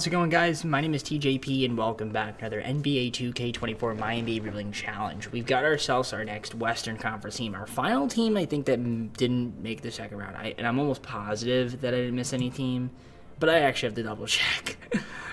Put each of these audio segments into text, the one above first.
How's it going, guys? My name is TJP and welcome back to another NBA 2K24 MyNBA Rebuilding Challenge. We've got ourselves our next Western Conference team. Our final team, I think, that didn't make the second round. And I'm almost positive that I didn't miss any team, but I actually have to double check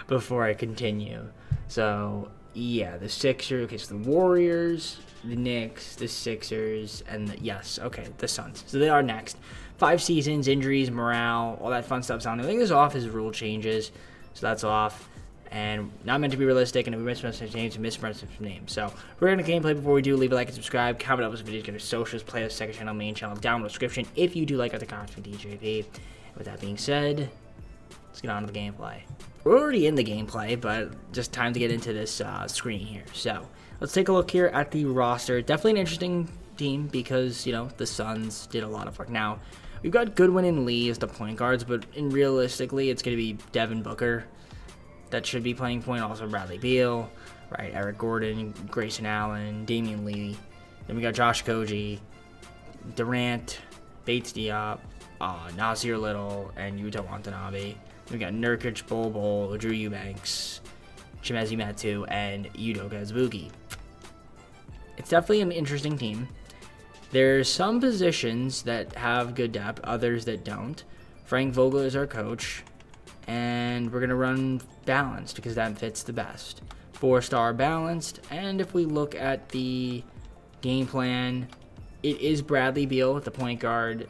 before I continue. So, yeah, the Sixers, okay, so the Warriors, the Knicks, the Sixers, and the Suns. So they are next. 5 seasons, injuries, morale, all that fun stuff's on. I think this off is rule changes. So that's off, and not meant to be realistic, and if we mispronounce names, mispronounce names. So we're going to gameplay. Before we do, leave a like and subscribe, comment up this video, get our socials, playlist, second channel, main channel, down in the description if you do like other content from DJP. With that being said, let's get on to the gameplay. We're already in the gameplay, but just time to get into this screen here. So let's take a look here at the roster. Definitely an interesting team because, you know, the Suns did a lot of work. Now, we've got Goodwin and Lee as the point guards, but realistically, it's going to be Devin Booker that should be playing point. Also, Bradley Beal, right? Eric Gordon, Grayson Allen, Damian Lee. Then we got Josh Koji, Durant, Bates Diop, Nasir Little, and Yuta Watanabe. We got Nurkic, Bol, Drew Eubanks, Chimezie Metu, and Udoka Azubuike. It's definitely an interesting team. There's some positions that have good depth, others that don't. Frank Vogel is our coach, and we're going to run balanced because that fits the best. 4-star balanced, and if we look at the game plan, it is Bradley Beal at the point guard,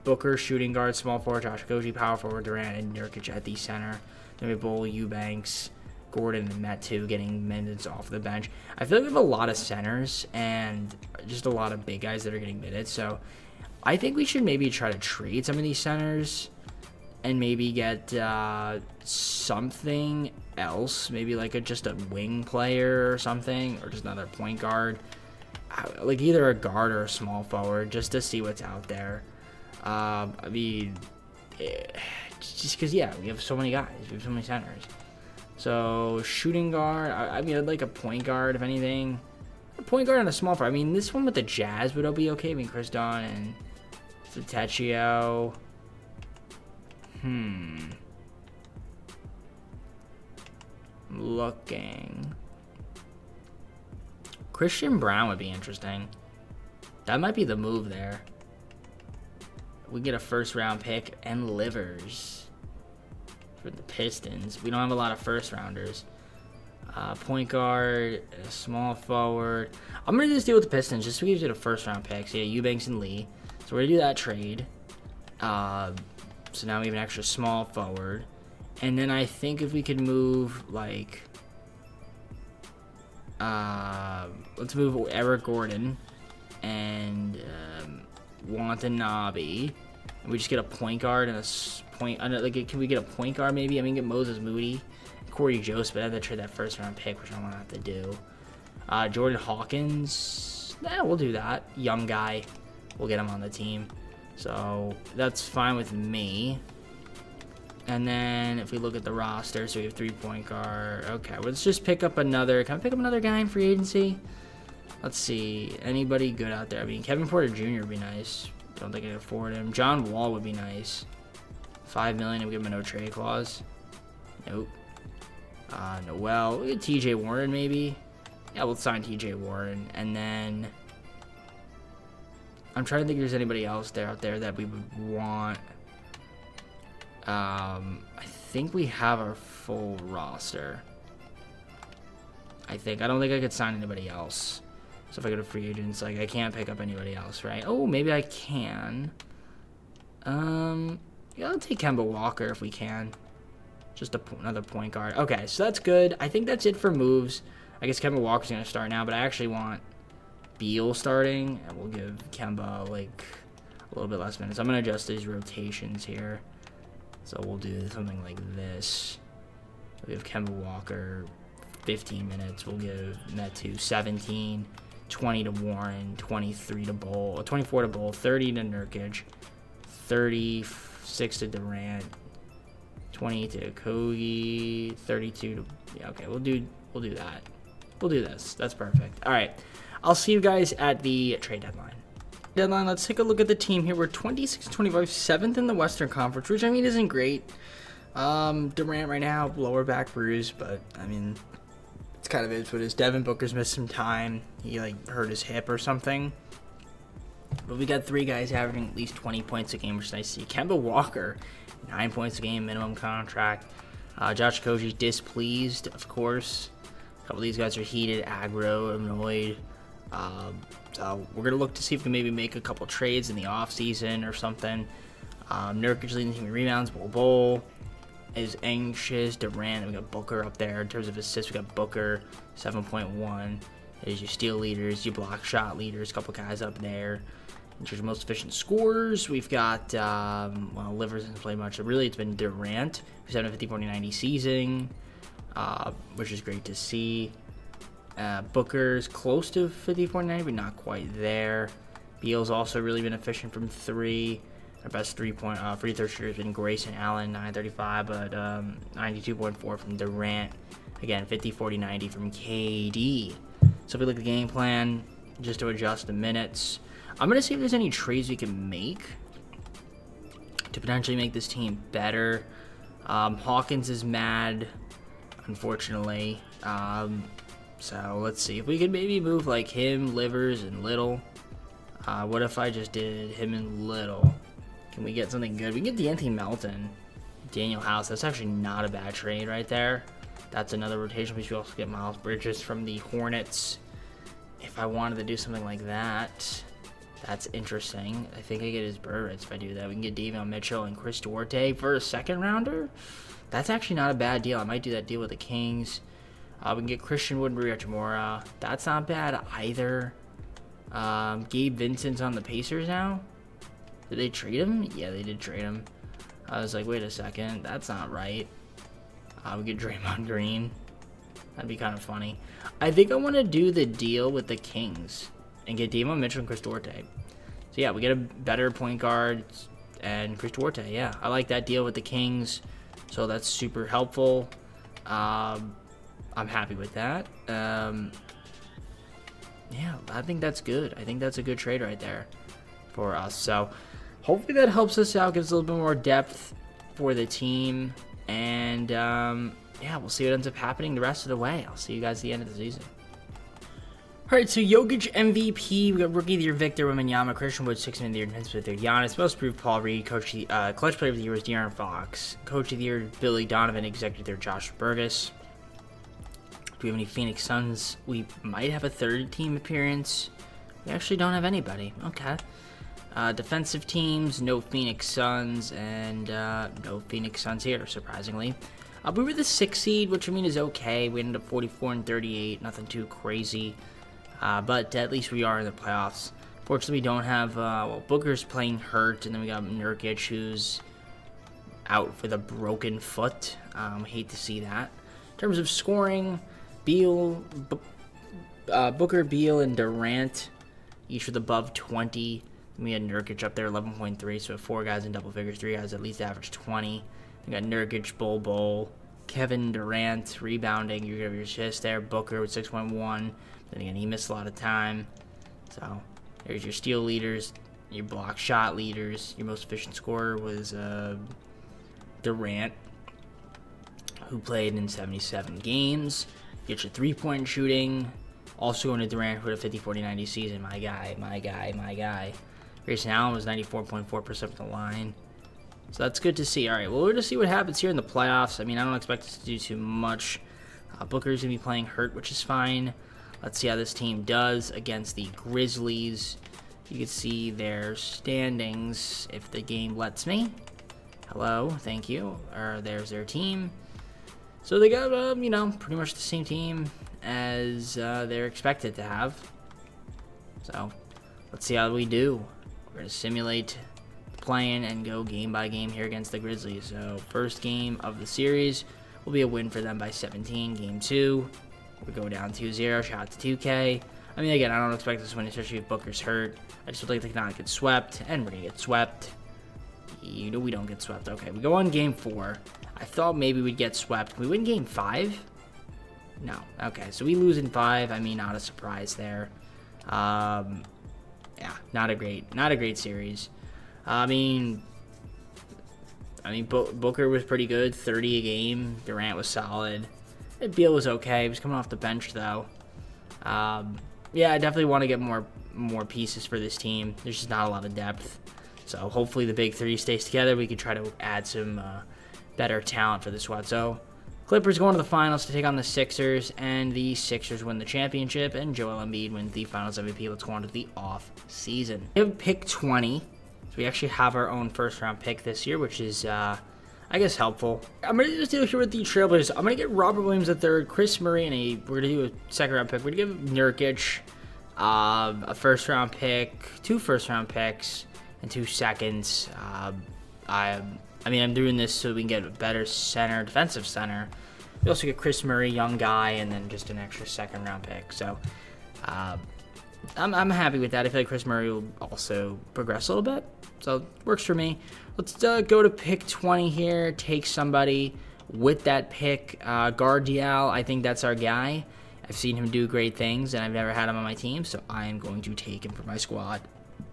Booker shooting guard, small forward, Josh Koji, power forward, Durant, and Nurkic at the center. Then we have Bol, Eubanks, Gordon, and Metu getting minutes off the bench. I feel like we have a lot of centers and just a lot of big guys that are getting minutes. So I think we should maybe try to trade some of these centers and maybe get something else. Maybe like just a wing player or something, or just another point guard. Like either a guard or a small forward, just to see what's out there. I mean, just because, yeah, we have so many guys. We have so many centers. So, shooting guard, I mean, I'd like a point guard, if anything. A point guard and a small forward. I mean, this one with the Jazz would be okay. I mean, Chris Dunn and Zetechio. Looking. Christian Brown would be interesting. That might be the move there. We get a first-round pick and livers for the Pistons. We don't have a lot of first-rounders. Point guard, a small forward. I'm going to just deal with the Pistons just so we get a first-round pick. So, yeah, Eubanks and Lee. So, we're going to do that trade. So, now we have an extra small forward. And then I think if we could move, like, let's move Eric Gordon and Watanabe. And we just get a point guard and can we get a point guard maybe? I mean, get Moses Moody, Corey Joseph, but I have to trade that first round pick, which I don't want to have to do. Jordan Hawkins, we'll do that. Young guy, we'll get him on the team. So that's fine with me. And then if we look at the roster, so we have 3-point guard. Okay, let's just pick up another. Can I pick up another guy in free agency? Let's see. Anybody good out there? I mean, Kevin Porter Jr. would be nice. Don't think I can afford him. John Wall would be nice. $5 million and we give him a no trade clause. Nope. Noel. We get TJ Warren maybe. Yeah, we'll sign TJ Warren. And then I'm trying to think if there's anybody else out there that we would want. I think we have our full roster. I don't think I could sign anybody else. So if I go to free agents, like, I can't pick up anybody else, right? Oh, maybe I can. Yeah, I'll take Kemba Walker if we can. Just another point guard. Okay, so that's good. I think that's it for moves. I guess Kemba Walker's going to start now, but I actually want Beal starting. And we'll give Kemba, like, a little bit less minutes. I'm going to adjust these rotations here. So we'll do something like this. We have Kemba Walker, 15 minutes. We'll give Metu 17, 20 to Warren, 23 to Bol, 24 to Bol, 30 to Nurkic, 36 to Durant, 20 to Kogi, 32 to, yeah, okay, we'll do that. We'll do this. That's perfect. All right. I'll see you guys at the trade deadline. Let's take a look at the team here. We're 26-25, 7th in the Western Conference, which I mean isn't great. Durant right now, lower back bruise, but I mean, it's kind of is what it is. Devin Booker's missed some time. He like hurt his hip or something. But we got 3 guys averaging at least 20 points a game, which is nice to see. Kemba Walker, 9 points a game, minimum contract. Josh Okogie displeased, of course. A couple of these guys are heated, aggro, annoyed. So we're going to look to see if we can maybe make a couple trades in the offseason or something. Nurkic leading the team in rebounds. Bol is anxious. Durant, we got Booker up there. In terms of assists, we got Booker, 7.1. There's your steal leaders, your block shot leaders, a couple guys up there. In terms of most efficient scorers, we've got, Livers hasn't played much. Really, it's been Durant, who's having a 50-40-90 season, which is great to see. Booker's close to 50-40-90, but not quite there. Beal's also really been efficient from 3. Our best free throw shooter has been Grayson Allen, 935, but 92.4 from Durant. Again, 50-40-90 from KD. So if we look at the game plan, just to adjust the minutes, I'm going to see if there's any trades we can make to potentially make this team better. Hawkins is mad, unfortunately. So let's see if we could maybe move like him, Livers, and Little. What if I just did him and Little? Can we get something good? We can get D'Anthony Melton, Daniel House. That's actually not a bad trade right there. That's another rotation. We should also get Miles Bridges from the Hornets. If I wanted to do something like that, that's interesting. I think I get his bird rights if I do that. We can get Davion Mitchell and Chris Duarte for a second rounder. That's actually not a bad deal. I might do that deal with the Kings. We can get Christian Wood and Rui Hachimura. That's not bad either. Gabe Vincent's on the Pacers now. Did they trade him? Yeah, they did trade him. I was like, wait a second. That's not right. We get Draymond Green. That'd be kind of funny. I think I want to do the deal with the Kings and get Davion Mitchell and Chris Duarte. So, yeah, we get a better point guard and Chris Duarte. Yeah, I like that deal with the Kings. So, that's super helpful. I'm happy with that. Yeah, I think that's good. I think that's a good trade right there for us. So, hopefully that helps us out, gives a little bit more depth for the team. And, yeah, we'll see what ends up happening the rest of the way. I'll see you guys at the end of the season. All right, so Jokic MVP. We got Rookie of the Year Victor Wembanyama, Christian Wood, 6 Man of the Year, Defensive of the Year Giannis, Most Improved Paul Reed, Clutch Player of the Year was De'Aaron Fox, Coach of the Year Billy Donovan, Executive of the Year Josh Burgess. Do we have any Phoenix Suns? We might have a third team appearance. We actually don't have anybody. Okay. Defensive teams, no Phoenix Suns, and no Phoenix Suns here, surprisingly. We were the 6th seed, which I mean is okay. We ended up 44-38, nothing too crazy. But at least we are in the playoffs. Fortunately, we don't have, Booker's playing hurt, and then we got Nurkic, who's out for the broken foot. Hate to see that. In terms of scoring, Booker, Beal, and Durant, each with above 20. We had Nurkic up there, 11.3, so 4 guys in double figures, 3 guys at least average 20. We got Nurkic, Bol, Kevin Durant rebounding. You have your assists there. Booker with 6.1. Then again, he missed a lot of time. So there's your steal leaders, your block shot leaders. Your most efficient scorer was Durant, who played in 77 games. Get your 3-point shooting. Also going to Durant, who had a 50-40-90 season. My guy. Grayson Allen was 94.4% from the line. So that's good to see. All right, well, we're going to see what happens here in the playoffs. I mean, I don't expect us to do too much. Booker's going to be playing hurt, which is fine. Let's see how this team does against the Grizzlies. You can see their standings if the game lets me. Hello, thank you. There's their team. So they got, pretty much the same team as they're expected to have. So let's see how we do. We're going to simulate playing and go game by game here against the Grizzlies. So first game of the series will be a win for them by 17. Game 2, we go down 2-0. Shout out to 2K. I mean, again, I don't expect this win, especially if Booker's hurt. I just would like to not get swept, and we're going to get swept. We don't get swept. Okay, we go on game 4. I thought maybe we'd get swept. Can we win game 5? No. Okay, so we lose in 5. I mean, not a surprise there. Yeah, not a great series. I mean, I mean, Booker was pretty good, 30 a game. Durant was solid. Beal was okay. He was coming off the bench, though. Yeah, I definitely want to get more pieces for this team. There's just not a lot of depth. So hopefully the big three stays together. We can try to add some better talent for the squad. So Clippers going to the finals to take on the Sixers, and the Sixers win the championship, and Joel Embiid wins the Finals MVP. Let's go on to the off season. We have pick 20. So we actually have our own first-round pick this year, which is, I guess, helpful. I'm going to just deal here with the Trailblazers. I'm going to get Robert Williams III, Chris Murray, and we're going to do a second-round pick. We're going to give Nurkic a first-round pick, 2 first-round picks, and 2 seconds. I mean, I'm doing this so we can get a better center, defensive center. We also get Chris Murray, young guy, and then just an extra second-round pick. So, I'm happy with that. I feel like Chris Murray will also progress a little bit. So, it works for me. Let's go to pick 20 here. Take somebody with that pick. Gardial, I think that's our guy. I've seen him do great things, and I've never had him on my team, so I am going to take him for my squad.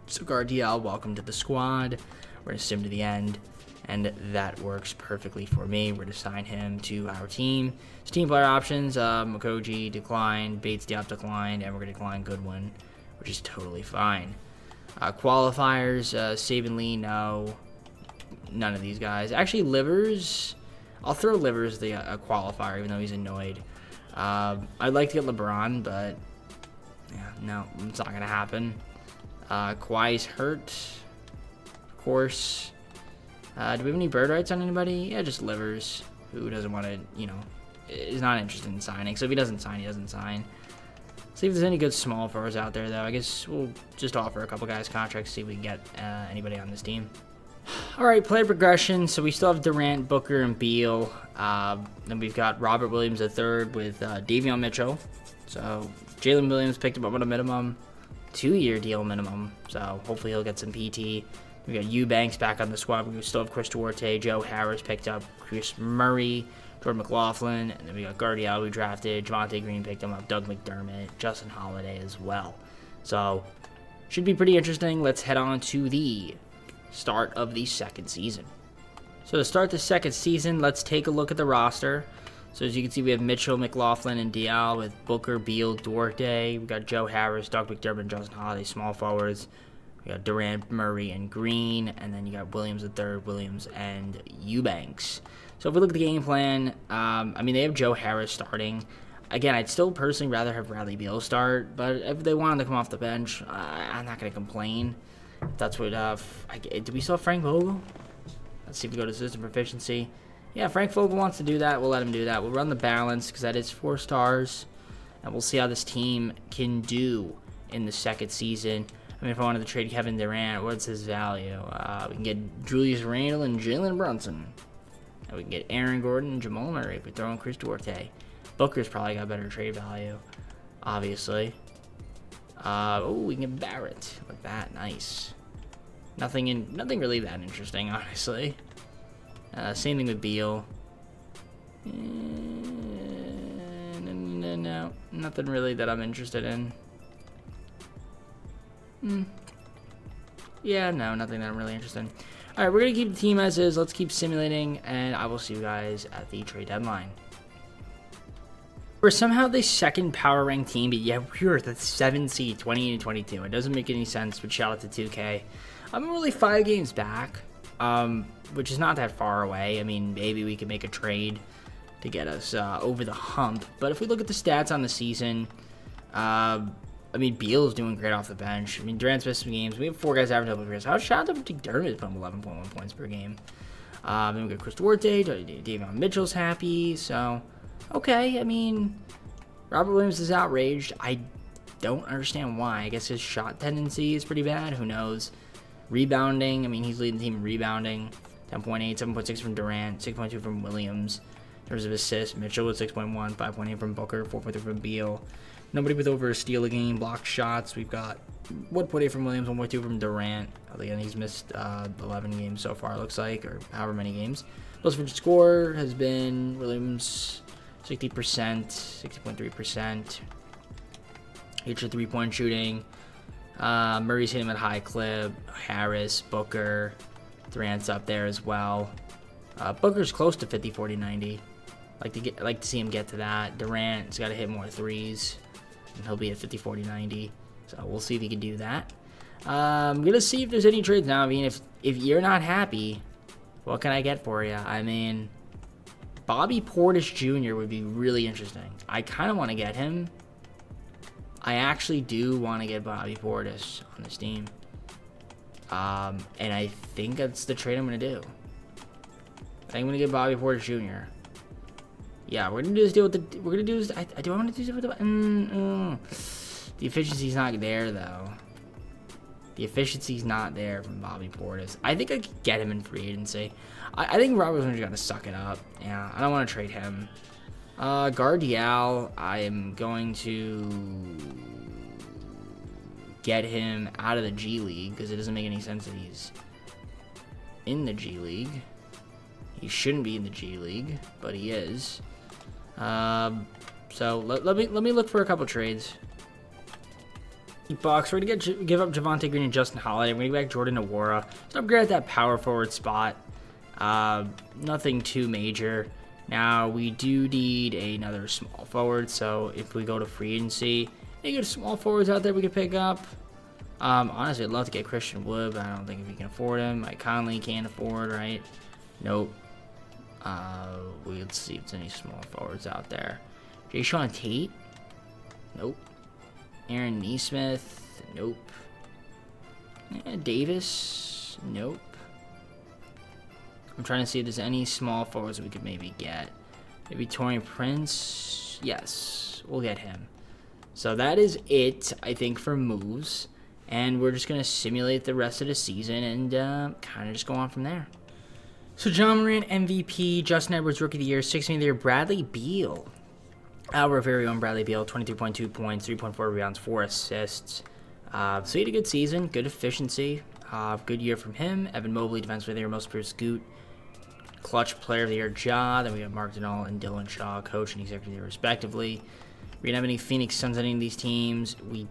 So, Gardial, welcome to the squad. We're going to sim to the end, and that works perfectly for me. We're going to assign him to our team. So team player options, Makoji declined, Bates Diop declined, and we're going to decline Goodwin, which is totally fine. Qualifiers, Saban Lee, no. None of these guys. Actually, Livers, I'll throw Livers the qualifier, even though he's annoyed. I'd like to get LeBron, but yeah, no, it's not going to happen. Kawhi's hurt, of course. Do we have any bird rights on anybody? Yeah, just Livers, who doesn't want to, is not interested in signing. So if he doesn't sign, he doesn't sign. See if there's any good small forwards out there, though. I guess we'll just offer a couple guys contracts, see if we can get anybody on this team. All right, player progression. So we still have Durant, Booker, and Beal. Then we've got Robert Williams III with Davion Mitchell. So Jalen Williams picked him up on a minimum, 2-year deal minimum. So hopefully he'll get some PT. We got Eubanks back on the squad. We still have Chris Duarte. Joe Harris picked up Chris Murray, Jordan McLaughlin, and then we got Gardial, we drafted. Javonte Green picked him up. Doug McDermott, Justin Holiday as well. So should be pretty interesting. Let's head on to the start of the second season. So to start the second season, let's take a look at the roster. So as you can see, we have Mitchell, McLaughlin, and Dial with Booker, Beal, Duarte. We got Joe Harris, Doug McDermott, Justin Holiday, small forwards. We got Durant, Murray, and Green, and then you got Williams III, Williams, and Eubanks. So if we look at the game plan, I mean, they have Joe Harris starting. Again, I'd still personally rather have Bradley Beal start, but if they wanted to come off the bench, I'm not going to complain. That's what, do we still have Frank Vogel? Let's see if we go to system proficiency. Yeah, Frank Vogel wants to do that. We'll let him do that. We'll run the balance because that is 4 stars, and we'll see how this team can do in the second season. I mean, if I wanted to trade Kevin Durant, what's his value? We can get Julius Randle and Jalen Brunson. And we can get Aaron Gordon and Jamal Murray if we throw in Chris Duarte. Booker's probably got better trade value, obviously. We can get Barrett like that. Nice. Nothing really that interesting, honestly. Same thing with Beal. No, nothing really that I'm interested in. Yeah, no, nothing that I'm really interested in. All right, we're going to keep the team as is. Let's keep simulating, and I will see you guys at the trade deadline. We're somehow the second power ranked team, but yeah, we're the 7th seed, 20 and 22. It doesn't make any sense, but shout out to 2K. I'm really 5 games back, which is not that far away. I mean, maybe we could make a trade to get us over the hump. But if we look at the stats on the season, I mean, Beal's doing great off the bench. I mean, Durant's missed some games. We have 4 guys averaging double figures. Shout out to McDermott putting 11.1 points per game. Then we got Chris Duarte. Davion Mitchell's happy. So, okay. I mean, Robert Williams is outraged. I don't understand why. I guess his shot tendency is pretty bad. Who knows? Rebounding. I mean, he's leading the team in rebounding. 10.8, 7.6 from Durant, 6.2 from Williams. In terms of assists, Mitchell with 6.1, 5.8 from Booker, 4.3 from Beal. Nobody with over a steal a game, blocked shots. We've got 1.8 from Williams, 1.2 from Durant. Again, he's missed 11 games so far, it looks like, or however many games. Most for score has been Williams 60%, 60.3%. Hits your 3-point shooting. Murray's hitting him at high clip. Harris, Booker, Durant's up there as well. Booker's close to 50, 40, 90. Like to see him get to that. Durant's got to hit more threes, and he'll be at 50, 40, 90. So we'll see if he can do that. I'm gonna see if there's any trades now. I mean, if you're not happy, what can I get for you? I mean, Bobby Portis Jr. would be really interesting. I kind of want to get him. I actually do want to get Bobby Portis on this team. And I think that's the trade I'm gonna do. I think I'm gonna get Bobby Portis Jr. Yeah, we're gonna do this deal with the. We're gonna do this. Do I want to do this with the? The efficiency's not there though. The efficiency's not there from Bobby Portis. I think I could get him in free agency. I think Robert Williams got to suck it up. Yeah, I don't want to trade him. Gardial, I am going to get him out of the G League because it doesn't make any sense that he's in the G League. He shouldn't be in the G League, but he is. So let me look for a couple trades. Bucks, we're gonna give up Javonte Green and Justin Holiday. We're gonna get back Jordan Nwora. So upgrade at that power forward spot. Nothing too major. Now we do need another small forward. So if we go to free agency, any good small forwards out there we could pick up. Honestly, I'd love to get Christian Wood, but I don't think if we can afford him. Mike Conley can't afford, right? Nope. Let's see if there's any small forwards out there. Jayshawn Tate? Nope. Aaron Nesmith? Nope. Davis? Nope. I'm trying to see if there's any small forwards we could maybe get. Maybe Taurean Prince? Yes, we'll get him. So that is it, I think, for moves. And we're just going to simulate the rest of the season and kind of just go on from there. So John Moran, MVP. Justin Edwards, Rookie of the Year. 16th of the Year, Bradley Beal. Our very own Bradley Beal, 23.2 points, 3.4 rebounds, 4 assists. So he had a good season, good efficiency. Good year from him. Evan Mobley, Defensive Player of the Year, Most Improved Scoot. Clutch Player of the Year, Ja. Then we have Mark Denal and Dylan Shaw, Coach and Executive of the Year, respectively. We didn't have any Phoenix Suns on any of these teams. We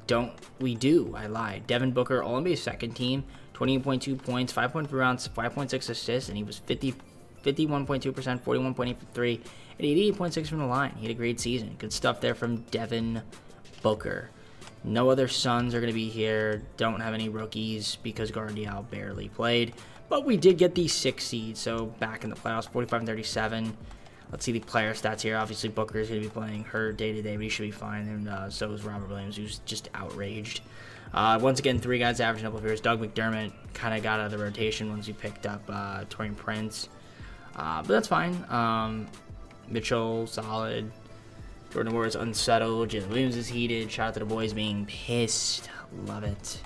do. I lied. Devin Booker, All-NBA second team, 28.2 points, 5.4 rebounds, 5.6 assists, and he was 51.2%, 41.8 from 3, and 88.6 from the line. He had a great season. Good stuff there from Devin Booker. No other Suns are going to be here. Don't have any rookies because Gardial barely played. But we did get the 6th seed, so back in the playoffs, 45-37. Let's see the player stats here. Obviously, Booker is going to be playing hurt day-to-day, but he should be fine. And so is Robert Williams, who's just outraged. Once again, 3 guys averaging double figures. Doug McDermott kind of got out of the rotation once he picked up Taurean Prince. But that's fine. Mitchell, solid. Jordan Nwora is unsettled. Jalen Williams is heated. Shout out to the boys being pissed. Love it.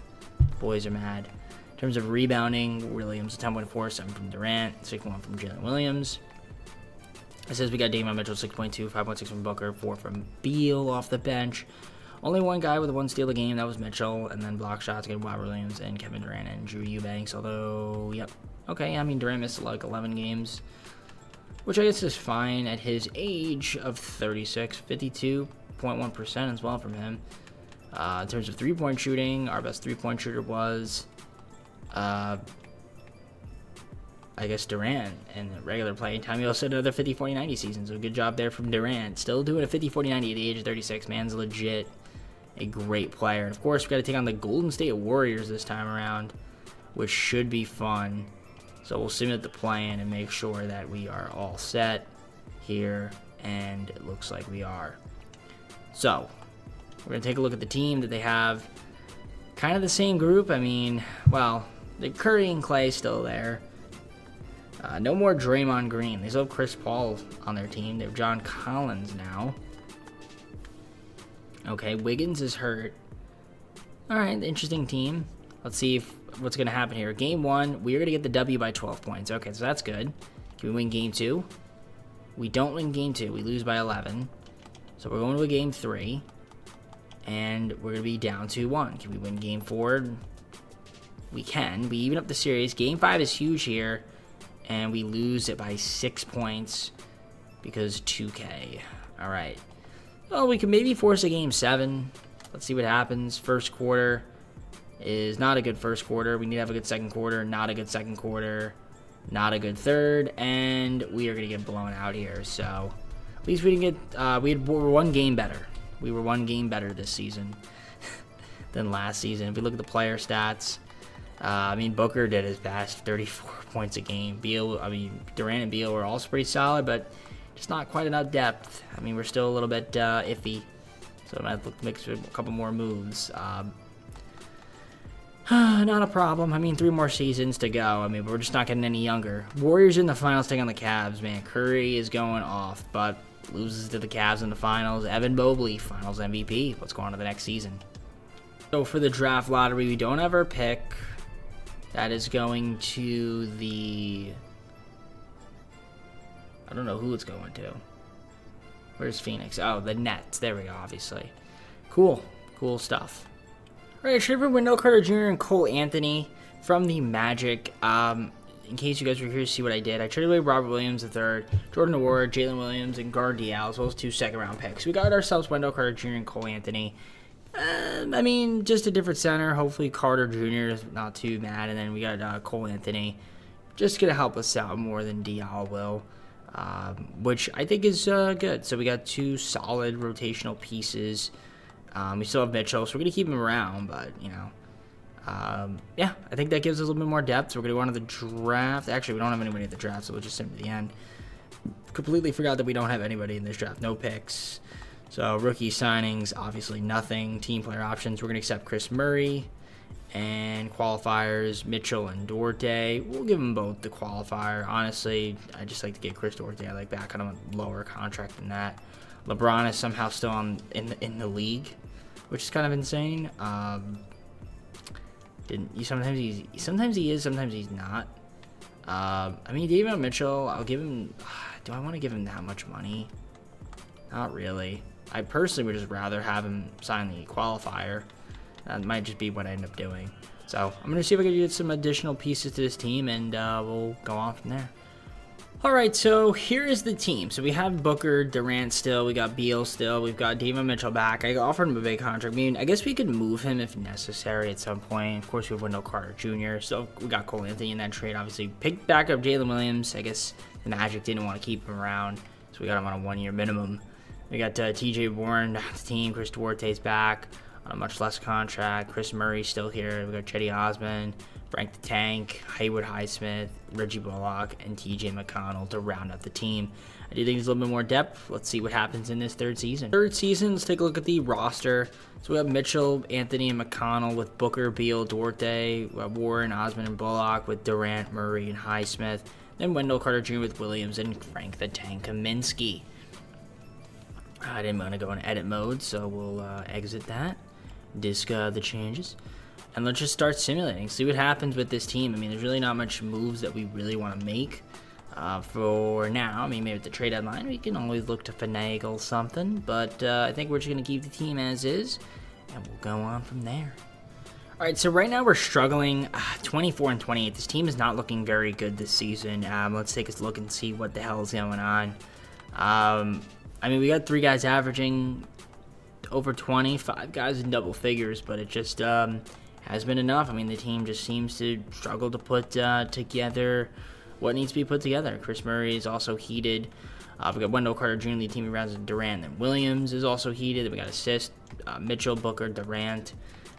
Boys are mad. In terms of rebounding, Williams, 10.4, 7 from Durant, 6.1 from Jalen Williams. It says we got Damian Mitchell, 6.2, 5.6 from Booker, 4 from Beal off the bench. Only one guy with a 1 steal a game, that was Mitchell. And then block shots, again, Robert Williams and Kevin Durant and Drew Eubanks. Although, yep. Okay, I mean, Durant missed like 11 games, which I guess is fine at his age of 36, 52.1% as well from him. In terms of three-point shooting, our best three-point shooter was, I guess, Durant in the regular playing time. He also had another 50, 40, 90 season, so good job there from Durant. Still doing a 50, 40, 90 at the age of 36. Man's legit a great player. And, of course, we got to take on the Golden State Warriors this time around, which should be fun. So we'll simulate the plan and make sure that we are all set here, and it looks like we are. So we're going to take a look at the team that they have. Kind of the same group. I mean, well, the Curry and Clay still there. No more Draymond Green. They still have Chris Paul on their team. They have John Collins now. Okay, Wiggins is hurt. All right, interesting team. Let's see what's going to happen here. Game 1, we're going to get the W by 12 points. Okay, so that's good. Can we win Game 2? We don't win Game 2. We lose by 11. So we're going to a Game 3. And we're going to be down 2-1. Can we win Game 4? We can. We even up the series. Game 5 is huge here. And we lose it by 6 points because 2K. All right. Well, we can maybe force a Game 7. Let's see what happens. First quarter is not a good first quarter. We need to have a good second quarter. Not a good second quarter. Not a good third, and we are going to get blown out here. So at least we didn't get, we were one game better. We were one game better this season than last season. If we look at the player stats, I mean, Booker did his best, 34 points a game. Durant and Beal were also pretty solid, but just not quite enough depth. I mean, we're still a little bit iffy, so I might have to make a couple more moves. Not a problem. I mean, 3 more seasons to go. I mean, we're just not getting any younger. Warriors in the finals take on the Cavs, man. Curry is going off, but loses to the Cavs in the finals. Evan Mobley, finals MVP. Let's go on to the next season. So for the draft lottery, we don't have our pick. That is going to the... I don't know who it's going to. Where's Phoenix? Oh, the Nets. There we go, obviously. Cool. Cool stuff. All right, Trevor Wendell Carter Jr. and Cole Anthony from the Magic. In case you guys were curious to see what I did, I traded away Robert Williams III, Jordan Award, Jalen Williams, and Guard Dial, as well as 2 second-round picks. We got ourselves Wendell Carter Jr. and Cole Anthony. I mean, just a different center. Hopefully Carter Jr. is not too bad. And then we got Cole Anthony. Just going to help us out more than Dial will, which I think is good. So we got 2 solid rotational pieces. We still have Mitchell, so we're going to keep him around. But, you know, yeah, I think that gives us a little bit more depth. So we're going to go on to the draft. Actually, we don't have anybody at the draft, so we'll just send him to the end. Completely forgot that we don't have anybody in this draft. No picks. So rookie signings, obviously nothing. Team player options, we're going to accept Chris Murray. And qualifiers, Mitchell and Duarte. We'll give them both the qualifier. Honestly, I just like to get Chris Duarte. I like back on a lower contract than that. LeBron is somehow still in the league, which is kind of insane. Sometimes he is, sometimes he's not. I mean, David Mitchell, I'll give him. Do I want to give him that much money? Not really. I personally would just rather have him sign the qualifier. That might just be what I end up doing. So I'm going to see if I can get some additional pieces to this team, and we'll go on from there. All right, so here is the team. So we have Booker, Durant still. We got Beal still. We've got David Mitchell back. I offered him a big contract. I mean, I guess we could move him if necessary at some point. Of course, we have Wendell Carter Jr. So we got Cole Anthony in that trade. Obviously, picked back up Jalen Williams. I guess the Magic didn't want to keep him around, so we got him on a 1-year minimum. We got T.J. Warren on the team. Chris Duarte's back on a much less contract. Chris Murray's still here. We got Chetty Osman, Frank the Tank, Haywood Highsmith, Reggie Bullock, and T.J. McConnell to round out the team. I do think there's a little bit more depth. Let's see what happens in this third season. Let's take a look at the roster. So we have Mitchell, Anthony, and McConnell with Booker, Beal, Duarte, Warren, Osman, and Bullock with Durant, Murray, and Highsmith. Then Wendell Carter Jr. with Williams and Frank the Tank Kaminsky. I didn't want to go in edit mode, so we'll exit that. Disc the changes. And let's just start simulating. See what happens with this team. I mean, there's really not much moves that we really want to make for now. I mean, maybe at the trade deadline, we can always look to finagle something. But I think we're just going to keep the team as is, and we'll go on from there. All right, so right now we're struggling 24 and 28. This team is not looking very good this season. Let's take a look and see what the hell is going on. I mean, we got 3 guys averaging over 20, 5 guys in double figures, but it just has been enough. I mean, the team just seems to struggle to put together what needs to be put together. Chris Murray is also heated. We got Wendell Carter Jr., the team rounds with Durant, and Williams is also heated. We got assists, Mitchell, Booker, Durant.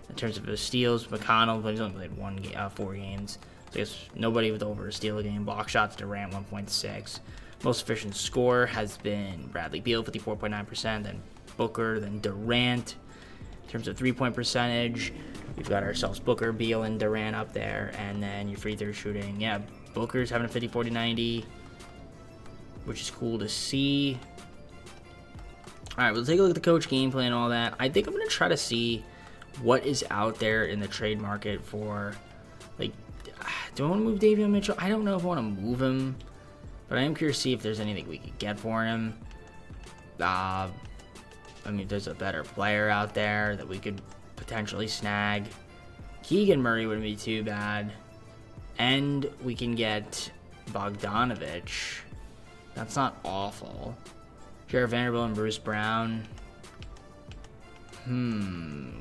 In terms of his steals, McConnell, but he's only played 4 games. So I guess nobody with over a steal a game. Block shots, Durant, 1.6. Most efficient scorer has been Bradley Beal, 54.9%, then Booker, then Durant. In terms of three-point percentage, we've got ourselves Booker, Beal, and Durant up there. And then your free throw shooting. Yeah, Booker's having a 50, 40, 90, which is cool to see. All right, we'll take a look at the coach gameplay and all that. I think I'm going to try to see what is out there in the trade market for, like, do I want to move Davion Mitchell? I don't know if I want to move him, but I am curious to see if there's anything we could get for him. I mean, if there's a better player out there that we could potentially snag. Keegan Murray wouldn't be too bad. And we can get Bogdanovich. That's not awful. Jared Vanderbilt and Bruce Brown.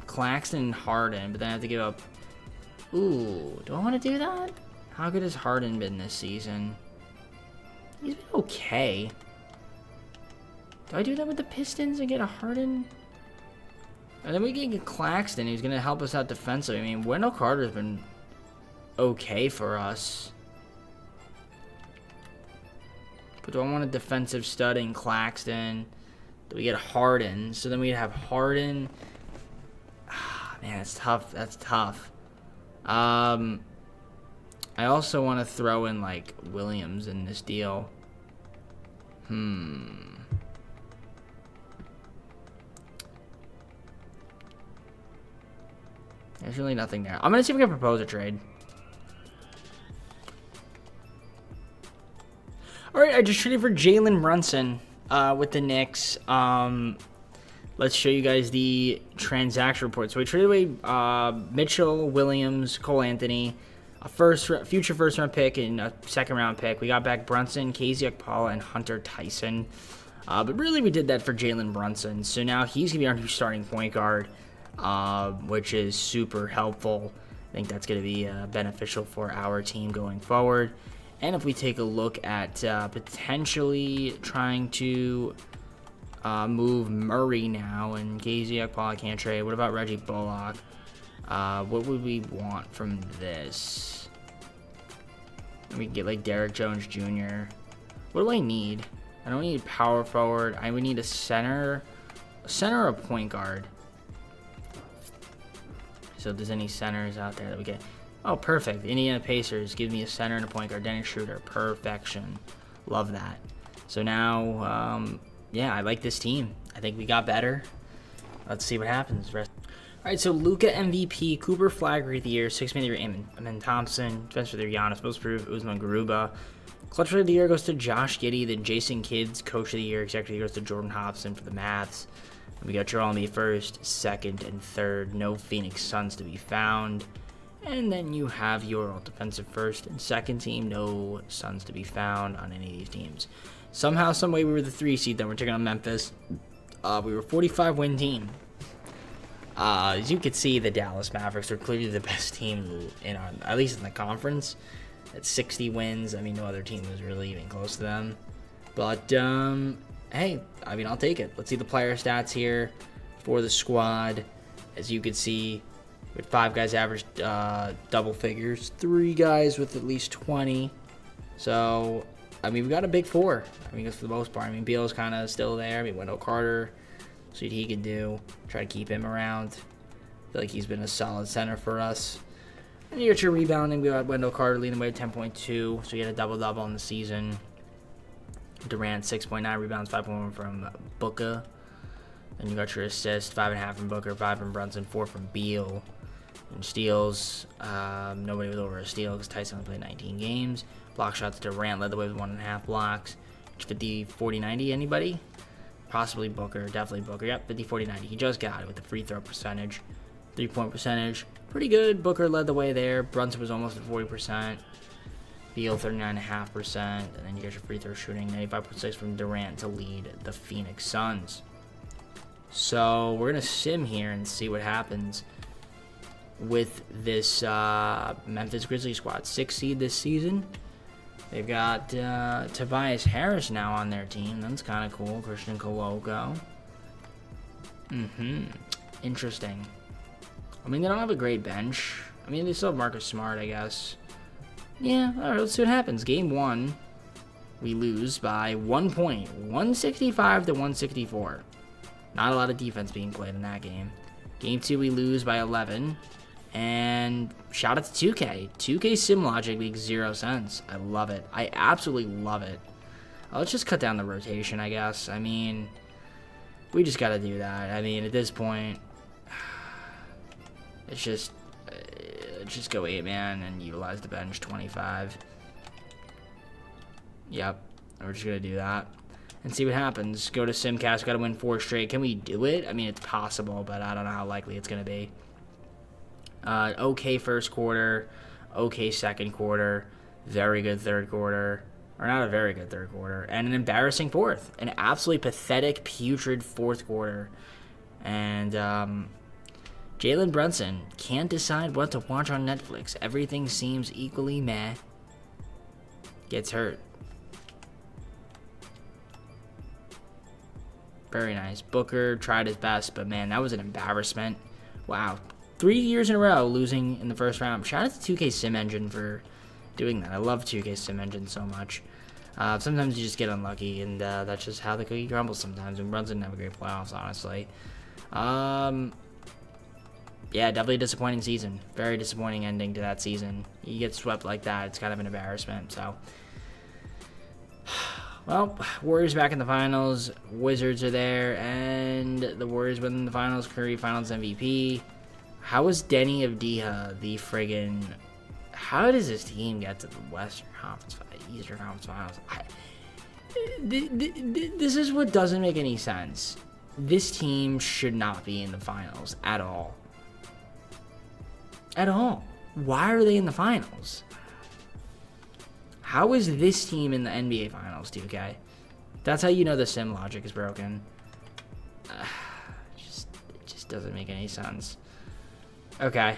Claxton and Harden, but then I have to give up. Ooh, do I want to do that? How good has Harden been this season? He's been okay. Do I do that with the Pistons and get a Harden? And then we can get Claxton, who's going to help us out defensively. I mean, Wendell Carter's been okay for us. But do I want a defensive stud in Claxton? Do we get Harden? So then we'd have Harden. Ah, man, it's tough. That's tough. I also want to throw in, like, Williams in this deal. There's really nothing there. I'm going to see if we can propose a trade. Alright, I just traded for Jalen Brunson with the Knicks. Let's show you guys the transaction report. So we traded away Mitchell, Williams, Cole Anthony, a future first-round pick, and a second-round pick. We got back Brunson, KZ Okpala, and Hunter Tyson. But really, we did that for Jalen Brunson. So now he's going to be our new starting point guard, which is super helpful. I think that's going to be beneficial for our team going forward. And if we take a look at potentially trying to move Murray now, and KZ Okpala can't trade. What about Reggie Bullock? What would we want from this? We can get like Derek Jones Jr. What do I need? I don't need power forward. I would need a center or a point guard. So if there's any centers out there that we get. Oh, perfect. Indiana Pacers give me a center and a point guard. Dennis Schroeder. Perfection. Love that. So now, yeah, I like this team. I think we got better. Let's see what happens. All right, so Luka MVP, Cooper Flag of the Year, 6 Man of the Year, Amen Thompson, Defense of the Year, Giannis, Most Improved, Usman Garuba. Clutch of the Year goes to Josh Giddey. Then Jason Kidd's Coach of the Year, Executive of the Year goes to Jordan Hobson for the Mavs. And we got Joel Embiid first, second, and third. No Phoenix Suns to be found. And then you have your all defensive first and second team. No Suns to be found on any of these teams. Somehow, someway, we were the 3 seed. Then we're taking on Memphis. We were a 45-win team. As you could see, the Dallas Mavericks are clearly the best team in our, at least in the conference. At 60 wins, I mean, no other team was really even close to them. But hey, I mean, I'll take it. Let's see the player stats here for the squad. As you can see, we had 5 guys average double figures, 3 guys with at least 20. So, I mean, we got a big 4. I mean, for the most part. I mean, Beal's kind of still there. I mean, Wendell Carter, see what he can do. Try to keep him around. I feel like he's been a solid center for us. And you got your rebounding. We got Wendell Carter leading the way at 10.2. So you had a double-double in the season. Durant, 6.9 rebounds, 5.1 from Booker. Then you got your assists, 5.5 from Booker, 5 from Brunson, 4 from Beal. And steals, nobody was over a steal because Tyson only played 19 games. Block shots, Durant led the way with 1.5 blocks. 50, 40, 90, anybody? Possibly Booker, definitely Booker. Yep, 50, 40, 90. He just got it with the free throw percentage. 3-point percentage, pretty good. Booker led the way there. Brunson was almost at 40%. Beal, 39.5%. And then you got your free throw shooting, 95.6 from Durant to lead the Phoenix Suns. So we're going to sim here and see what happens with this Memphis Grizzlies squad. 6 seed this season. They've got Tobias Harris now on their team. That's kind of cool. Christian Koloko. Interesting. I mean, they don't have a great bench. I mean, they still have Marcus Smart, I guess. Yeah, all right, let's see what happens. Game 1, we lose by 1 point. 165 to 164. Not a lot of defense being played in that game. Game 2, we lose by 11. And shout out to 2K. 2K Sim Logic makes 0 cents. I love it. I absolutely love it. Let's just cut down the rotation, I guess. I mean, we just got to do that. I mean, at this point, it's just go 8-man and utilize the bench 25. Yep. We're just going to do that. And see what happens. Go to Simcast. Got to win 4 straight. Can we do it? I mean, it's possible, but I don't know how likely it's going to be. Okay first quarter, okay second quarter, very good third quarter, or not a very good third quarter, and an embarrassing fourth. An absolutely pathetic, putrid fourth quarter. And Jalen Brunson can't decide what to watch on Netflix. Everything seems equally meh. Gets hurt. Very nice. Booker tried his best, but man, that was an embarrassment. Wow. 3 years in a row losing in the first round. Shout out to 2K Sim Engine for doing that. I love 2K Sim Engine so much. Sometimes you just get unlucky, and that's just how the cookie crumbles sometimes. And Brunson didn't have a great playoffs, honestly. Yeah, definitely a disappointing season. Very disappointing ending to that season. You get swept like that, it's kind of an embarrassment. So, well, Warriors back in the finals. Wizards are there, and the Warriors win the finals. Curry Finals MVP. How is Denny Avdija the friggin'... How does this team get to the Western Conference, Eastern Conference Finals? This is what doesn't make any sense. This team should not be in the finals at all. At all. Why are they in the finals? How is this team in the NBA Finals, 2K? That's how you know the sim logic is broken. It just doesn't make any sense. Okay.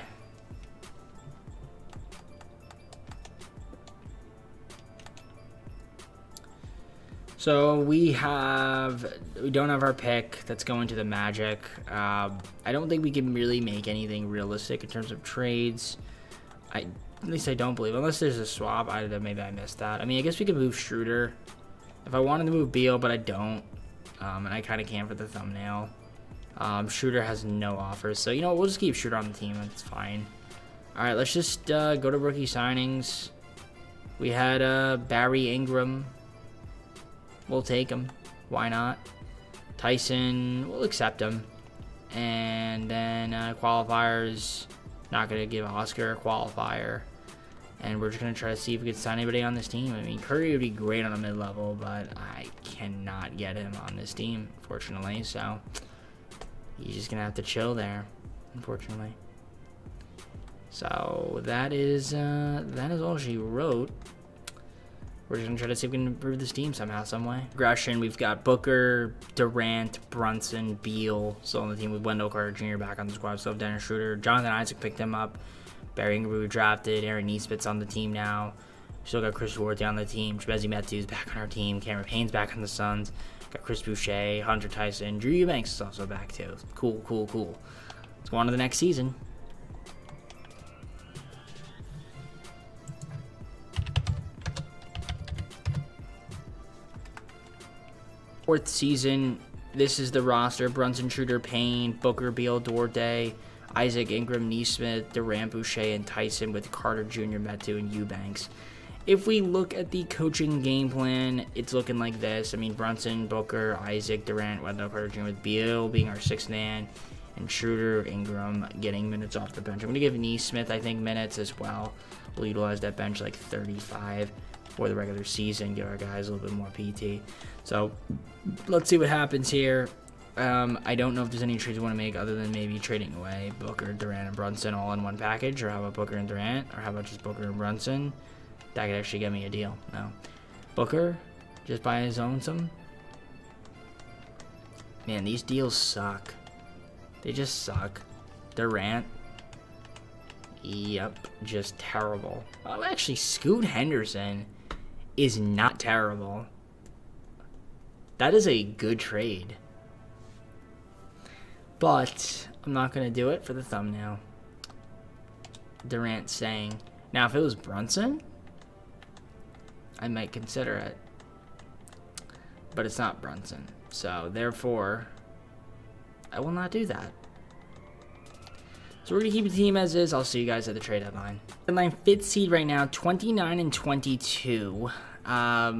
So we don't have our pick that's going to the Magic. I don't think we can really make anything realistic in terms of trades. At least I don't believe, unless there's a swap. Maybe I missed that. I mean, I guess we could move Schroeder if I wanted to move Beal, but I don't. And I kind of can for the thumbnail. Schroeder has no offers, so you know we'll just keep Schroeder on the team. That's fine. All right, let's just go to rookie signings. We had Barry Ingram. We'll take him. Why not? Tyson, we'll accept him. And then qualifiers, not going to give Oscar a qualifier. And we're just going to try to see if we can sign anybody on this team. I mean, Curry would be great on a mid-level, but I cannot get him on this team, unfortunately. So he's just going to have to chill there, unfortunately. So that is all she wrote. We're just going to try to see if we can improve this team somehow, some way. Progression, we've got Booker, Durant, Brunson, Beal still on the team with Wendell Carter Jr. back on the squad. Still have Dennis Schroeder. Jonathan Isaac picked him up. Barry Ingram we drafted. Aaron Nesmith's on the team now. Still got Chris Duarte on the team. Chimezie Metu's back on our team. Cameron Payne's back on the Suns. Got Chris Boucher, Hunter Tyson. Drew Eubanks is also back too. Cool. Let's go on to the next season. Fourth season, this is the roster. Brunson, Schroeder, Payne, Booker, Beal, Duarte, Isaac, Ingram, Nesmith, Durant, Boucher, and Tyson with Carter Jr., Metu, and Eubanks. If we look at the coaching game plan, it's looking like this. I mean, Brunson, Booker, Isaac, Durant, Wendell Carter Jr. with Beal being our sixth man, and Schroeder, Ingram getting minutes off the bench. I'm going to give Nesmith, I think, minutes as well. We'll utilize that bench like 35 for the regular season, give our guys a little bit more PT. So let's see what happens here. I don't know if there's any trades we want to make other than maybe trading away Booker, Durant, and Brunson all in one package, or how about Booker and Durant, or how about just Booker and Brunson? That could actually get me a deal. No. Booker, just by his own some. Man, these deals suck. They just suck. Durant. Yep, just terrible. Oh, actually, Scoot Henderson is not terrible. That is a good trade. But I'm not going to do it for the thumbnail. Durant saying. Now, if it was Brunson, I might consider it. But it's not Brunson. So, therefore, I will not do that. So we're going to keep the team as is. I'll see you guys at the trade deadline. Deadline fifth seed right now, 29 and 22. I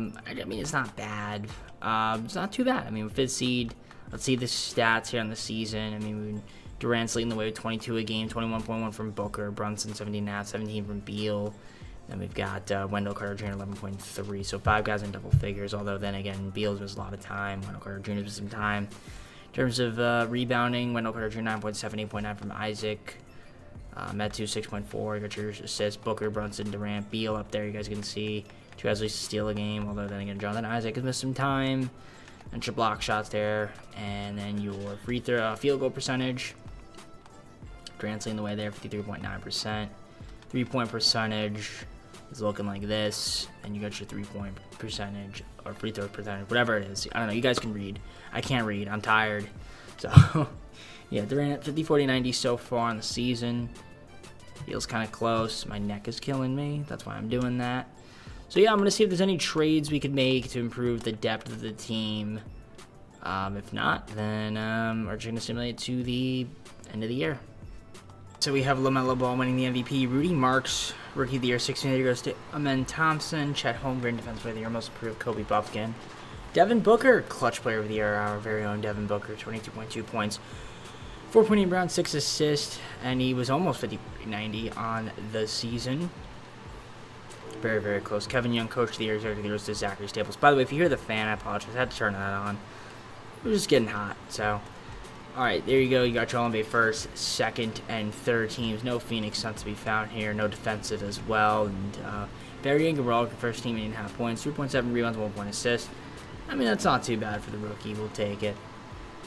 mean, it's not bad. It's not too bad. I mean, fifth seed. Let's see the stats here on the season. I mean, Durant's leading the way with 22 a game, 21.1 from Booker, Brunson 17.5, 17 from Beal. Then we've got Wendell Carter Jr. 11.3. So 5 guys in double figures. Although then again, Beal's missed a lot of time. Wendell Carter Jr. missed some time. In terms of rebounding, Wendell Carter Jr. 9.7, 8.9 from Isaac. Metu 6.4. You got your assists. Booker, Brunson, Durant, Beal up there. You guys can see 2 guys at least steal a game. Although then again, Jonathan Isaac has missed some time. And your block shots there. And then your free throw field goal percentage. Durant's leading the way there, 53.9%. 3-point percentage is looking like this, and you got your 3-point percentage or free throw percentage, whatever it is. I don't know. You guys can read. I can't read. I'm tired. So, yeah, Durant 50, 40, 90 so far in the season. Feels kind of close. My neck is killing me. That's why I'm doing that. So, yeah, I'm going to see if there's any trades we could make to improve the depth of the team. If not, then we're just going to simulate to the end of the year. So we have LaMelo Ball winning the MVP. Rudy Marks, Rookie of the Year. 16th goes to Amen Thompson. Chet Holmgren, Defensive Player of the Year. Most Improved, Kobe Buffkin. Devin Booker, Clutch Player of the Year. Our very own Devin Booker, 22.2 points. 4.8 rebounds, 6 assists. And he was almost 50-90 on the season. Very, very close. Kevin Young, Coach of the Year. Executive goes to Zachary Staples. By the way, if you hear the fan, I apologize. I had to turn that on. It was just getting hot, so... Alright, there you go. You got your All-NBA first, second, and third teams. No Phoenix Suns to be found here. No defensive as well. And Barry Ingram, first team, 8.5 points, 3.7 rebounds, 1 point assist. I mean, that's not too bad for the rookie. We'll take it.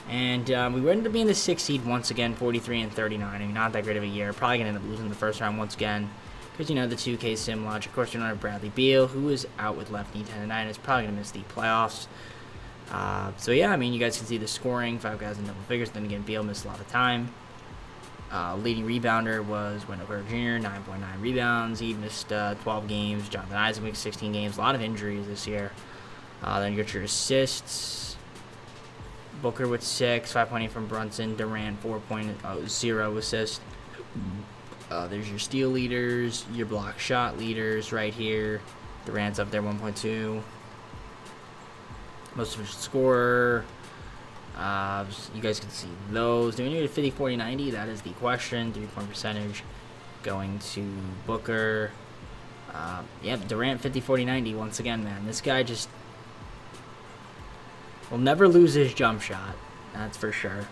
And we ended up being the 6th seed once again, 43 and 39. I mean, not that great of a year. Probably going to end up losing the first round once again. Because, you know, the 2K sim launch. Of course, you don't have Bradley Beal, who is out with left knee tendon. Is probably going to miss the playoffs. So yeah, I mean, you guys can see the scoring, 5 guys in double figures. Then again, Beal missed a lot of time. Leading rebounder was Wendell Carter Jr., 9.9 rebounds. He missed 12 games. Jonathan Isaac missed 16 games. A lot of injuries this year. Then you got your assists. Booker with 6, 5.8 from Brunson. Durant 4.0 assists. There's your steal leaders, your block shot leaders right here. Durant's up there, 1.2. Most efficient scorer. You guys can see those. Do we need a 50, 40, 90? That is the question. 3-point percentage going to Booker. Yep, Durant 50, 40, 90. Once again, man, this guy just will never lose his jump shot. That's for sure.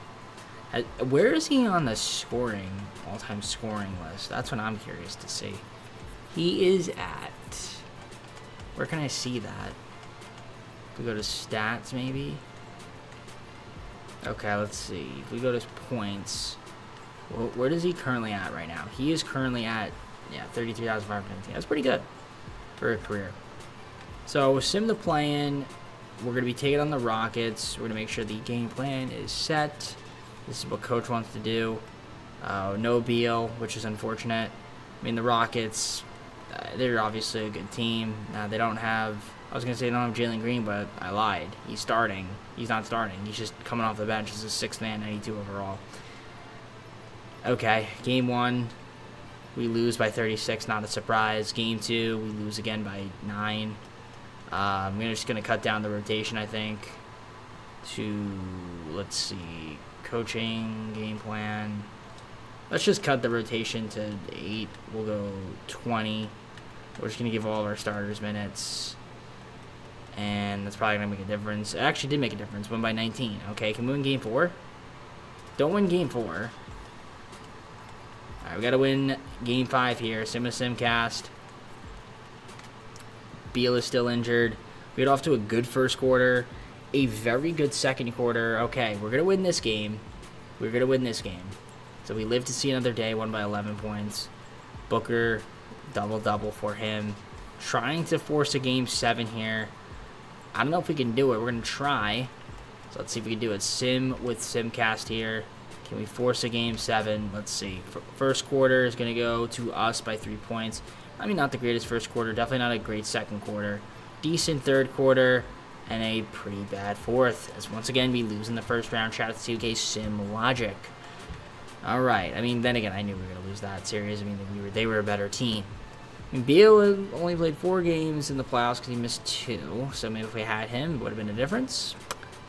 Where is he on the scoring, all-time scoring list? That's what I'm curious to see. He is at... Where can I see that? We go to stats, maybe. Okay, let's see. If we go to points, where is he currently at right now? He is currently at 33,515. That's pretty good for a career. So sim the play-in. We're gonna be taking on the Rockets. We're gonna make sure the game plan is set. This is what coach wants to do. No Beal, which is unfortunate. I mean, the Rockets, they're obviously a good team. They don't have. I was going to say they don't have Jalen Green, but I lied. He's starting. He's not starting. He's just coming off the bench as a 6th man, 92 overall. Okay, game 1, we lose by 36, not a surprise. Game 2, we lose again by 9. We're just going to cut down the rotation, I think, to, let's see, coaching, game plan. Let's just cut the rotation to 8. We'll go 20. We're just going to give all of our starters minutes. And that's probably going to make a difference. It actually did make a difference. Won by 19. Okay, can we win game 4? Don't win game 4. Alright, we got to win game 5 here. Simcast. Beal is still injured. We got off to a good first quarter. A very good second quarter. Okay, we're going to win this game. We're going to win this game. So we live to see another day. Won by 11 points. Booker, double-double for him. Trying to force a game 7 here. I don't know if we can do it. We're going to try. So let's see if we can do it. Sim with Simcast here. Can we force a game 7? Let's see. First quarter is going to go to us by 3 points. I mean, not the greatest first quarter. Definitely not a great second quarter. Decent third quarter. And a pretty bad fourth. As once again, we lose in the first round. Shout out to 2K Sim Logic. Alright. I mean, then again, I knew we were going to lose that series. I mean, they were a better team. I mean, Beal only played 4 games in the playoffs because he missed 2. So maybe if we had him, it would have been a difference.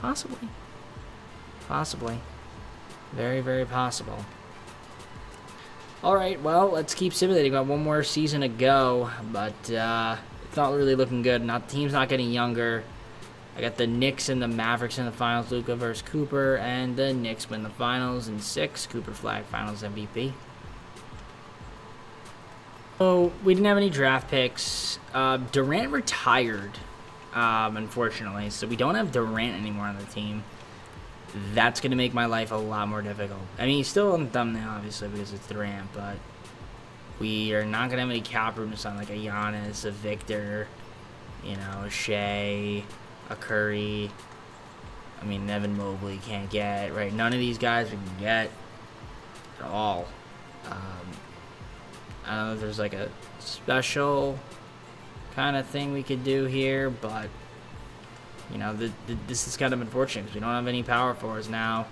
Possibly. Possibly. Very, very possible. Alright, well, let's keep simulating. Got one more season to go, but it's not really looking good. The team's not getting younger. I got the Knicks and the Mavericks in the finals. Luka versus Cooper, and the Knicks win the finals in 6. Cooper flag finals MVP. So, we didn't have any draft picks. Durant retired, unfortunately. So, we don't have Durant anymore on the team. That's going to make my life a lot more difficult. I mean, he's still on the thumbnail, obviously, because it's Durant, but we are not going to have any cap room to sign like a Giannis, a Victor, you know, a Shea, a Curry. I mean, Evan Mobley can't get, right? None of these guys we can get at all. I don't know if there's like a special kind of thing we could do here, but, you know, this is kind of unfortunate because we don't have any power forwards now.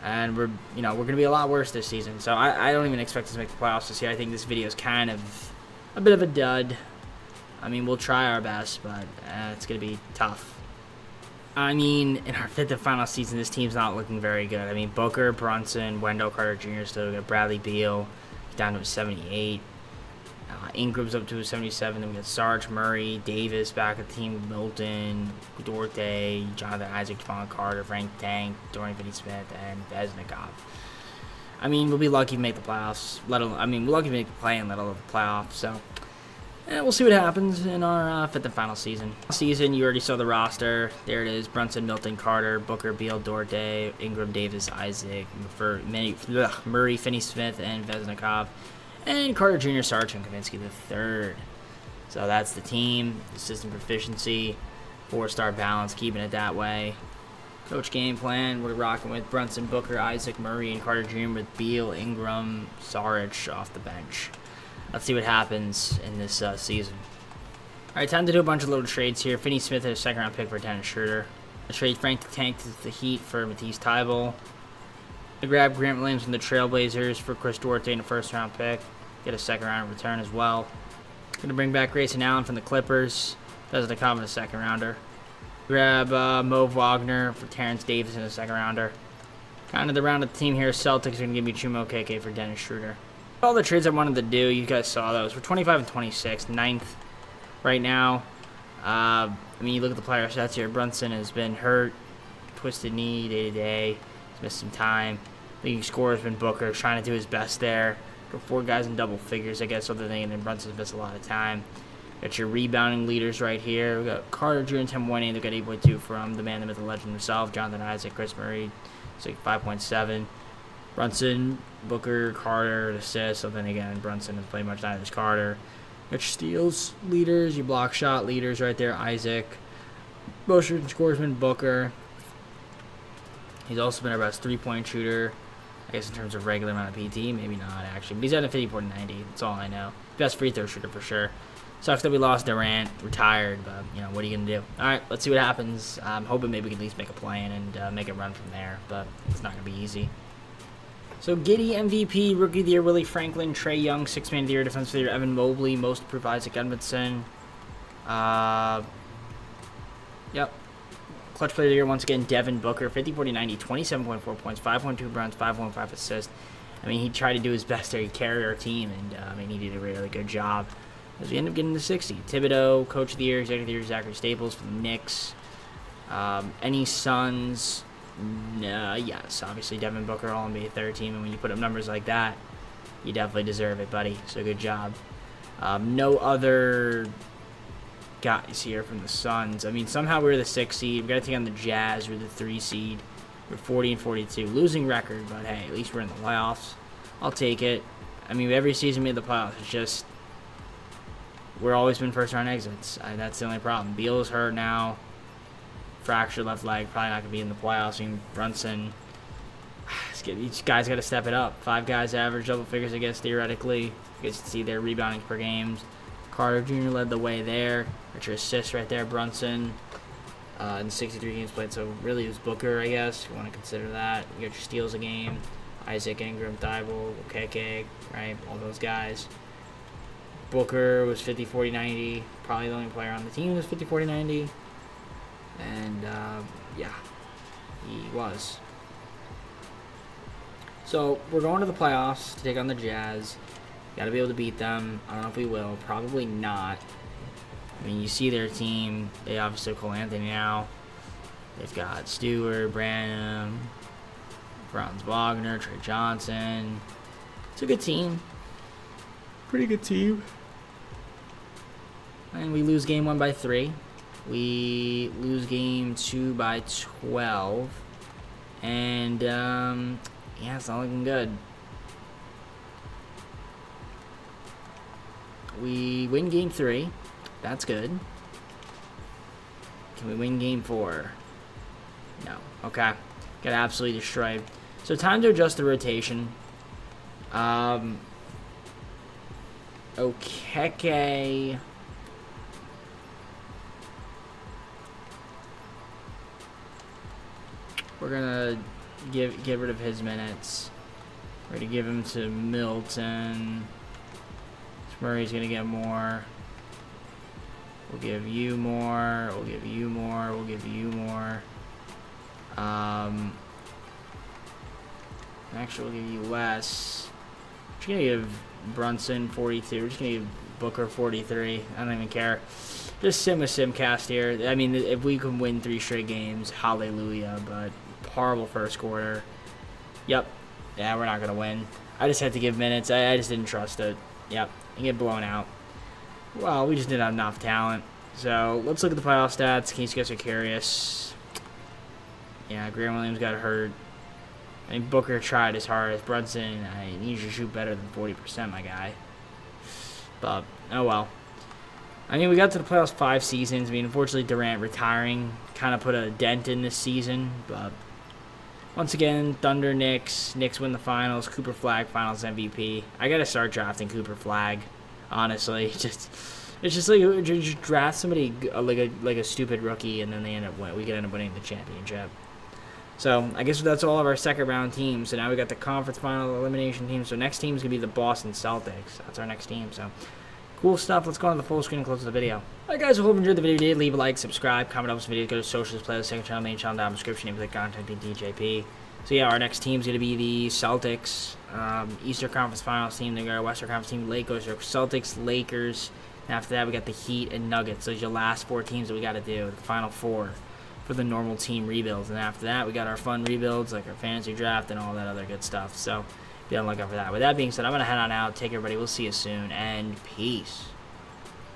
And we're going to be a lot worse this season. So I don't even expect us to make the playoffs this year. I think this video is kind of a bit of a dud. I mean, we'll try our best, but it's going to be tough. I mean, in our fifth and final season, this team's not looking very good. I mean, Booker, Brunson, Wendell Carter Jr. still got Bradley Beal down to a 78. Ingram's up to a 77. Then we got Sarge, Murray, Davis back at the team, Milton, Duarte, Jonathan Isaac, Devon Carter, Frank Tank, Dorian Finney-Smith, and Veznikov. I mean, we'll be lucky to make the playoffs. We're lucky to make the play and let alone the playoffs. So, we'll see what happens in our fifth and final season. You already saw the roster. There it is: Brunson, Milton, Carter, Booker, Beal, Duarte, Ingram, Davis, Isaac, Murray, Finney-Smith, and Veznikov. And Carter Jr., Sarge, and Kaminsky III. So that's the team. The system proficiency, 4-star balance, keeping it that way. Coach game plan, we're rocking with Brunson, Booker, Isaac, Murray, and Carter Jr. with Beal, Ingram, Sarge off the bench. Let's see what happens in this season. All right, time to do a bunch of little trades here. Finney-Smith had a second-round pick for Dennis Schroeder. I trade Frank the Tank to the Heat for Matisse Thybulle. I grab Grant Williams from the Trailblazers for Chris Duarte and a first-round pick. Get a second-round return as well. Going to bring back Grayson Allen from the Clippers. Doesn't account for a second-rounder. Grab Mo Wagner for Terrence Davis in a second-rounder. Kind of the round of the team here. Celtics are going to give me Chumo KK for Dennis Schroeder. All the trades I wanted to do, you guys saw those. We're 25 and 26, 9th right now. I mean, you look at the player stats here. Brunson has been hurt, twisted knee day-to-day. He's missed some time. Leading scorer has been Booker, trying to do his best there. Got 4 guys in double figures, I guess, other than Brunson's missed a lot of time. Got your rebounding leaders right here. We got Carter Jr. and 10.8. They've got 8.2 from the man, the myth, the legend himself, Jonathan Isaac, Chris Murray. It's like 5.7. Brunson, Booker, Carter, assists. So then again, Brunson has played much neither as Carter. Got your steals leaders, your block shot leaders right there, Isaac. Most shooting scoresman, Booker. He's also been our best 3-point shooter. I guess in terms of regular amount of PT, maybe not actually. But he's at a 54-90. That's all I know. Best free throw shooter for sure. Sucks that we lost Durant, retired, but, you know, what are you going to do? All right, let's see what happens. I'm hoping maybe we can at least make a play-in and make a run from there, but it's not going to be easy. So, Giddy, MVP, Rookie of the Year, Willie Franklin, Trae Young, 6-Man of the Year, Defensive Player, Evan Mobley, Most Improved, Isaac Edmondson. Yep. Clutch Player of the Year, once again, Devin Booker, 50-40-90, 27.4 points, 5.2 rebounds, 5.5 assists. I mean, he tried to do his best there. He carried our team, and, I mean, he did a really good job. As we end up getting to 60. Thibodeau, Coach of the Year, Executive of the Year, Zachary Staples for the Knicks. Any Suns? Yes, obviously Devin Booker, All-NBA third team, and when you put up numbers like that, you definitely deserve it, buddy. So good job. No other guys here from the Suns. I mean, somehow we were the 6th seed. We got to take on the Jazz. We're the 3 seed. We're 40-42. Losing record, but hey, at least we're in the playoffs. I'll take it. I mean, every season we made the playoffs. It's just we're always been first-round exits. That's the only problem. Beal's hurt now. Fractured left leg. Probably not going to be in the playoffs. I mean, Brunson. Each guy's got to step it up. 5 guys average double figures, I guess, theoretically. You guys can see their rebounding per games. Carter Jr. led the way there. Got your assists right there, Brunson. In 63 games played, so really it was Booker, I guess, if you want to consider that. You got your steals a game. Isaac, Ingram, Thybulle, Okeke, right? All those guys. Booker was 50-40-90. Probably the only player on the team that was 50-40-90. And, yeah, he was. So, we're going to the playoffs to take on the Jazz. Got to be able to beat them. I don't know if we will. Probably not. I mean, you see their team. They obviously have Cole Anthony now. They've got Stewart, Branham, Franz Wagner, Trey Johnson. It's a good team. Pretty good team. And we lose game 1 by 3. We lose game 2 by 12. And, yeah, it's not looking good. We win game 3. That's good. Can we win game 4? No. Okay. Got absolutely destroyed. So time to adjust the rotation. Okay. We're gonna get rid of his minutes. We're gonna give him to Milton. Murray's gonna get more. We'll give you more. We'll give you more. We'll give you more. Actually, we'll give you less. We're just gonna give Brunson 42. We're just gonna give Booker 43. I don't even care. Just sim with Simcast here. I mean, if we can win 3 straight games, hallelujah. But horrible first quarter. Yep. Yeah, we're not gonna win. I just had to give minutes. I just didn't trust it. Yep. And get blown out. Well, we just didn't have enough talent. So let's look at the playoff stats in case you guys are curious. Yeah, Graham Williams got hurt. I think Booker tried his hardest. Brunson, I need you to shoot better than 40%, my guy. But, oh well. I mean, we got to the playoffs 5 seasons. I mean, unfortunately, Durant retiring kind of put a dent in this season. But once again, Thunder, Knicks. Knicks win the finals. Cooper Flag, finals MVP. I got to start drafting Cooper Flag, honestly. It's just like you just draft somebody like a stupid rookie, and then we could end up winning the championship. So I guess that's all of our second round teams. So now we got the conference final elimination team. So next team is gonna be the Boston Celtics. That's our next team. So cool stuff. Let's go on the full screen and close the video. Alright guys, I hope you enjoyed the video. If you did, leave a like, subscribe, comment on this video, go to socials, play the second channel, main channel down in the description, name of the content being DJP. So yeah, our next team is gonna be the Celtics, Eastern Conference Finals team. Then we got our Western Conference team, Lakers, Celtics, Lakers. And after that, we got the Heat and Nuggets. Those are your last 4 teams that we got to do, the final 4 for the normal team rebuilds. And after that, we got our fun rebuilds, like our fantasy draft and all that other good stuff. So be on the lookout for that. With that being said, I'm going to head on out. Take care, everybody. We'll see you soon, and peace.